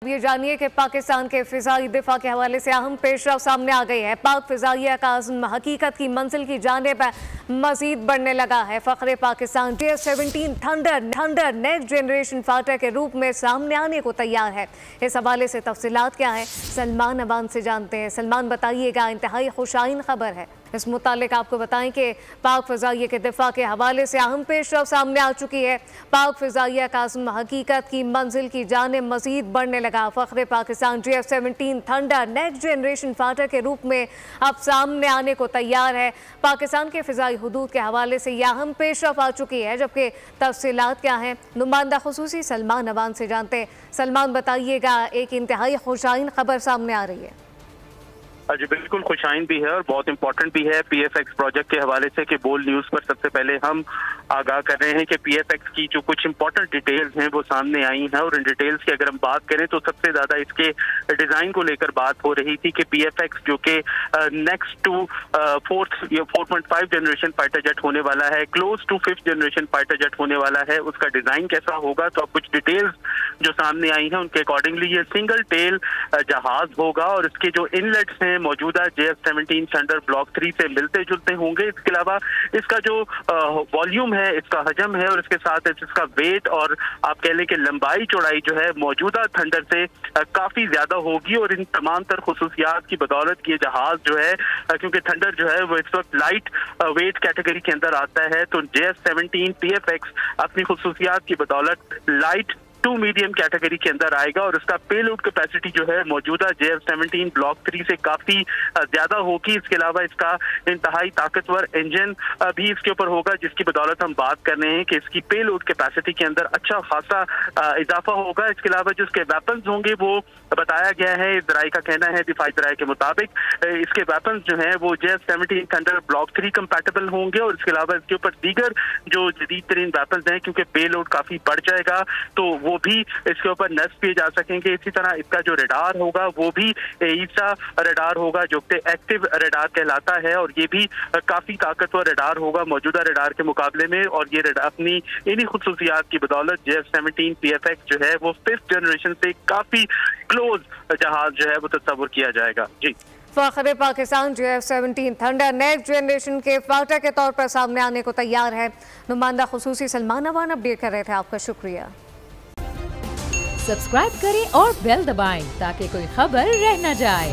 ये जानिए कि पाकिस्तान के फिजाई दिफा के हवाले से अहम पेशरफ सामने आ गई है। पाक फिजाइया का आज़म हकीकत की मंजिल की जानिब मजीद बढ़ने लगा है। फ़ख्रे Pakistan JF-17 thunder next generation fighter के रूप में सामने आने को तैयार है। इस हवाले से तफसीलात क्या है, सलमान अबान से जानते हैं। सलमान, बताइएगा, इंतहाई खुशाइन खबर है। इस मुतालिक आपको बताएं कि पाक फ़िज़ाइया के दिफा के हवाले से अहम पेशरफ सामने आ चुकी है। पाक फ़िज़ाइया का आज़म हकीकत की मंजिल की जानिब मज़ीद बढ़ने लगा। फ़ख्रे Pakistan JF-17 thunder next generation fighter के रूप में अब सामने आने को तैयार है। पाकिस्तान के फ़िज़ाई हुदूद के हवाले से यह अहम पेशरफ आ चुकी है, जबकि तफसीलात क्या हैं, नुमाइंदा खुसूसी सलमान अबान से जानते हैं। सलमान, बताइएगा, एक इंतहाई खुशाइन खबर सामने आ रही है। जी बिल्कुल, खुशाइन भी है और बहुत इंपॉर्टेंट भी है PFX प्रोजेक्ट के हवाले से कि बोल न्यूज़ पर सबसे पहले हम आगाह कर रहे हैं कि PFX की जो कुछ इंपॉर्टेंट डिटेल्स हैं वो सामने आई हैं। और इन डिटेल्स की अगर हम बात करें तो सबसे ज़्यादा इसके डिज़ाइन को लेकर बात हो रही थी कि PFX जो कि next to 4.5 generation fighter jet होने वाला है, close to 5th generation fighter jet होने वाला है, उसका डिज़ाइन कैसा होगा। तो अब कुछ डिटेल्स जो सामने आई हैं उनके अकॉर्डिंगली ये सिंगल टेल जहाज होगा और इसके जो इनलेट्स हैं मौजूदा JF-17 थंडर ब्लॉक 3 से मिलते जुलते होंगे। इसके अलावा इसका जो वॉल्यूम है, इसका हजम है और इसके साथ इसका वेट और आप कह लें कि लंबाई चौड़ाई जो है मौजूदा थंडर से काफी ज्यादा होगी। और इन तमाम तर खुसूसियात की बदौलत ये जहाज जो है, क्योंकि थंडर जो है वो इस वक्त लाइट वेट कैटेगरी के अंदर आता है, तो JF-17 PFX अपनी खुसूसियात की बदौलत लाइट टू मीडियम कैटेगरी के अंदर आएगा और इसका पेलोड कैपेसिटी जो है मौजूदा JF-17 ब्लॉक 3 से काफी ज्यादा होगी। इसके अलावा इसका इंतहाई ताकतवर इंजन भी इसके ऊपर होगा, जिसकी बदौलत हम बात कर रहे हैं कि इसकी पेलोड कैपेसिटी के अंदर अच्छा खासा इजाफा होगा। इसके अलावा जो इसके वेपन्स होंगे वो बताया गया है, इजराइल का कहना है, दिफाई इजराइल के मुताबिक इसके वेपन्स जो है वो JF-17 थंडर ब्लॉक 3 कंपैटिबल होंगे। और इसके अलावा इसके ऊपर दीगर जो जदीद तरीन वेपन्स हैं, क्योंकि पेलोड काफी बढ़ जाएगा तो वो भी इसके ऊपर नस्ब किए जा सकेंगे। इसी तरह इसका जो रडार होगा वो भी ईसा रडार होगा, जो कि एक्टिव रडार कहलाता है और ये भी काफी ताकतवर रडार होगा मौजूदा रडार के मुकाबले में। और ये रडार अपनी इन्हीं खुसूसियात की बदौलत JF-17 PFX जो है वो 5th जनरेशन से काफी क्लोज जहाज जो है वो तस्वुर किया जाएगा। जी, फ़ख्रे Pakistan JF-17 thunder next generation के फाइटर के तौर पर सामने आने को तैयार है। नुमाइंदा खुसूसी सलमान अबान अपडेट कर रहे थे। आपका शुक्रिया। सब्सक्राइब करें और बेल दबाएं ताकि कोई खबर रह न जाए।